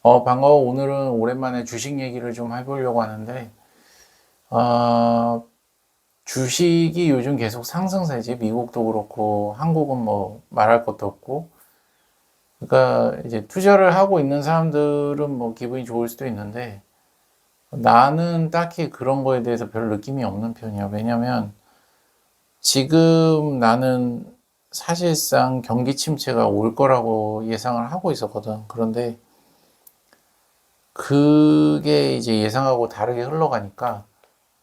반가워. 오늘은 오랜만에 주식 얘기를 좀 해보려고 하는데, 어, 주식이 요즘 계속 상승세지. 미국도 그렇고, 한국은 뭐 말할 것도 없고. 그러니까 이제 투자를 하고 있는 사람들은 뭐 기분이 좋을 수도 있는데, 나는 딱히 그런 거에 대해서 별 느낌이 없는 편이야. 왜냐면 지금 나는 사실상 경기 침체가 올 거라고 예상을 하고 있었거든. 그런데 그게 이제 예상하고 다르게 흘러가니까,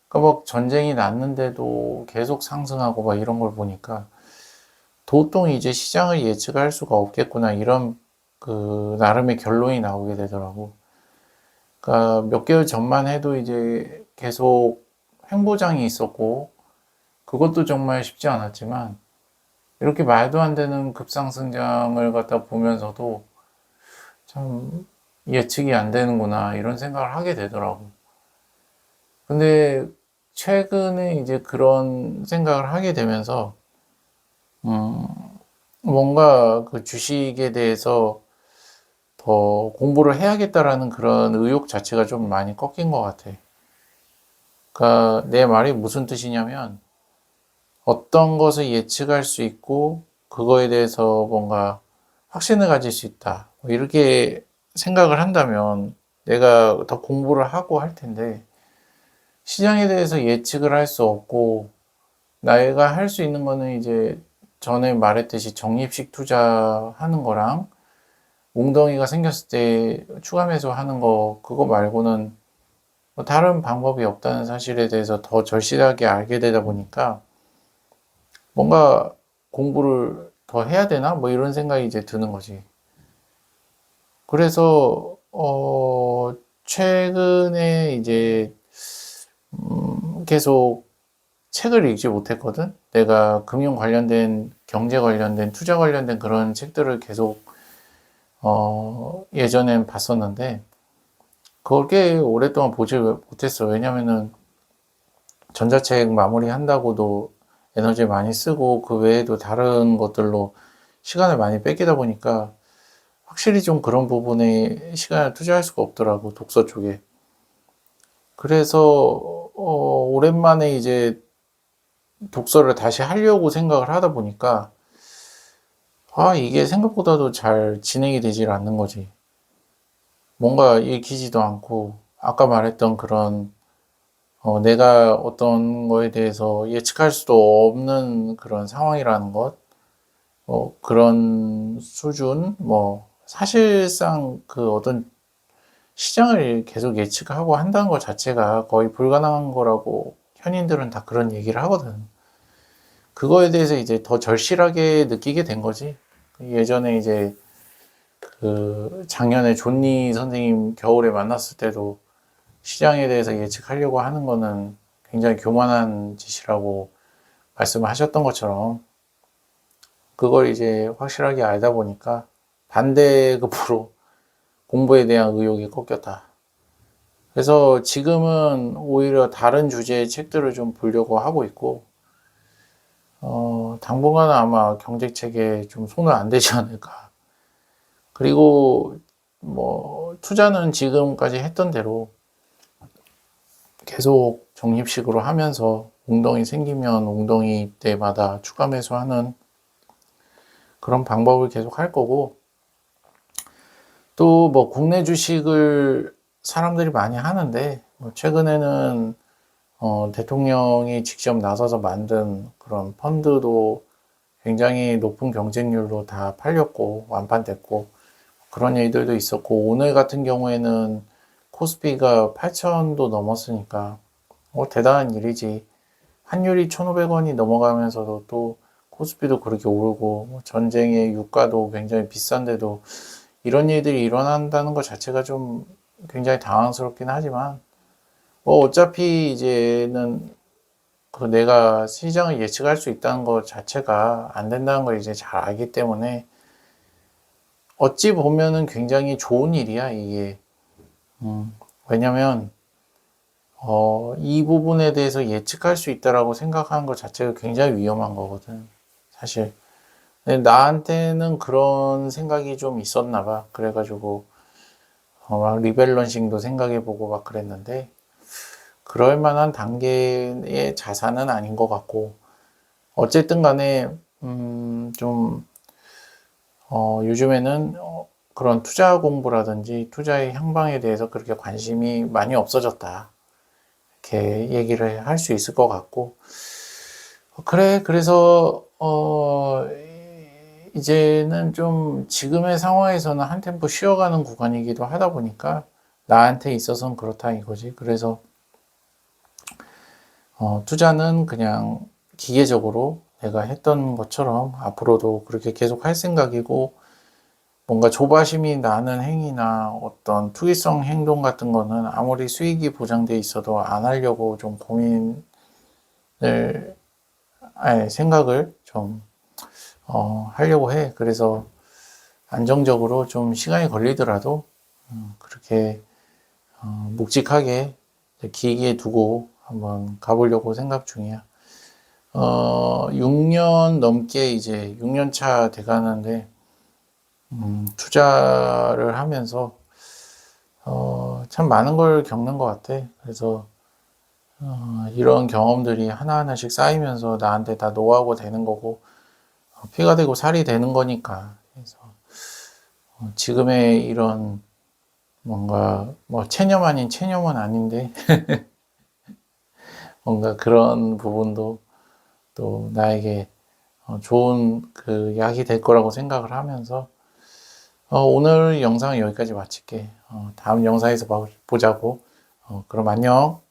그러니까 막 전쟁이 났는데도 계속 상승하고 막 이런 걸 보니까 도통 이제 시장을 예측할 수가 없겠구나, 이런 그 나름의 결론이 나오게 되더라고. 그러니까 몇 개월 전만 해도 이제 계속 횡보장이 있었고, 그것도 정말 쉽지 않았지만 이렇게 말도 안 되는 급상승장을 갖다 보면서도 참 예측이 안 되는구나, 이런 생각을 하게 되더라고. 근데 최근에 이제 그런 생각을 하게 되면서 음, 뭔가 그 주식에 대해서 더 공부를 해야겠다라는 그런 의욕 자체가 좀 많이 꺾인 것 같아. 그러니까 내 말이 무슨 뜻이냐면, 어떤 것을 예측할 수 있고 그거에 대해서 뭔가 확신을 가질 수 있다, 뭐 이렇게 생각을 한다면 내가 더 공부를 하고 할 텐데, 시장에 대해서 예측을 할 수 없고 내가 할 수 있는 거는 이제 전에 말했듯이 적립식 투자하는 거랑 웅덩이가 생겼을 때 추가 매수하는 거, 그거 말고는 뭐 다른 방법이 없다는 사실에 대해서 더 절실하게 알게 되다 보니까 뭔가 공부를 더 해야 되나? 뭐 이런 생각이 이제 드는 거지. 그래서 최근에 이제 계속 책을 읽지 못했거든. 내가 금융 관련된, 경제 관련된, 투자 관련된 그런 책들을 계속 예전엔 봤었는데 그걸 꽤 오랫동안 보지 못했어. 왜냐면은 전자책 마무리 한다고도 에너지 많이 쓰고 그 외에도 다른 것들로 시간을 많이 뺏기다 보니까 확실히 좀 그런 부분에 시간을 투자할 수가 없더라고, 독서 쪽에. 그래서 오랜만에 이제 독서를 다시 하려고 생각을 하다 보니까 이게 생각보다도 잘 진행이 되질 않는 거지. 뭔가 읽히지도 않고, 아까 말했던 그런 내가 어떤 거에 대해서 예측할 수도 없는 그런 상황이라는 것, 그런 수준, 뭐, 사실상 그 어떤 시장을 계속 예측하고 한다는 것 자체가 거의 불가능한 거라고 현인들은 다 그런 얘기를 하거든. 그거에 대해서 이제 더 절실하게 느끼게 된 거지. 예전에 이제 그 작년에 존니 선생님 겨울에 만났을 때도 시장에 대해서 예측하려고 하는 거는 굉장히 교만한 짓이라고 말씀하셨던 것처럼, 그걸 이제 확실하게 알다 보니까 반대급부로 공부에 대한 의욕이 꺾였다. 그래서 지금은 오히려 다른 주제의 책들을 좀 보려고 하고 있고, 당분간은 아마 경제책에 좀 손을 안 대지 않을까. 그리고 뭐 투자는 지금까지 했던 대로 계속 적립식으로 하면서 웅덩이 생기면 웅덩이 때마다 추가 매수하는 그런 방법을 계속 할 거고, 또 뭐 국내 주식을 사람들이 많이 하는데, 뭐 최근에는 대통령이 직접 나서서 만든 그런 펀드도 굉장히 높은 경쟁률로 다 팔렸고 완판됐고, 그런 일들도 있었고, 오늘 같은 경우에는 코스피가 8천도 넘었으니까 대단한 일이지. 환율이 1,500원이 넘어가면서도 또 코스피도 그렇게 오르고, 뭐 전쟁의 유가도 굉장히 비싼데도 이런 일들이 일어난다는 것 자체가 좀 굉장히 당황스럽긴 하지만, 뭐 어차피 이제는 그 내가 시장을 예측할 수 있다는 것 자체가 안 된다는 걸 이제 잘 알기 때문에, 어찌 보면은 굉장히 좋은 일이야, 이게. 왜냐면 이 부분에 대해서 예측할 수 있다라고 생각하는 것 자체가 굉장히 위험한 거거든, 사실. 근데 나한테는 그런 생각이 좀 있었나 봐. 그래가지고 막 리밸런싱도 생각해보고 막 그랬는데, 그럴 만한 단계의 자산은 아닌 것 같고, 어쨌든 간에, 좀, 요즘에는 그런 투자 공부라든지 투자의 향방에 대해서 그렇게 관심이 많이 없어졌다. 이렇게 얘기를 할 수 있을 것 같고, 그래, 그래서, 이제는 좀 지금의 상황에서는 한 템포 쉬어가는 구간이기도 하다 보니까 나한테 있어서는 그렇다 이거지. 그래서, 투자는 그냥 기계적으로 내가 했던 것처럼 앞으로도 그렇게 계속 할 생각이고, 뭔가 조바심이 나는 행위나 어떤 투기성 행동 같은 거는 아무리 수익이 보장돼 있어도 안 하려고 좀 고민을, 아니, 생각을 좀, 하려고 해. 그래서 안정적으로 좀 시간이 걸리더라도, 그렇게, 묵직하게 길게 두고 한번 가보려고 생각 중이야. 6년 넘게 이제 6년 차 돼가는데, 투자를 하면서, 참 많은 걸 겪는 것 같아. 그래서, 이런 경험들이 하나하나씩 쌓이면서 나한테 다 노하우가 되는 거고, 피가 되고 살이 되는 거니까. 그래서, 지금의 이런 뭔가, 뭐, 체념 아닌 체념은 아닌데, 뭔가 그런 부분도 또 나에게 좋은 그 약이 될 거라고 생각을 하면서, 오늘 영상은 여기까지 마칠게. 다음 영상에서 보자고. 그럼 안녕.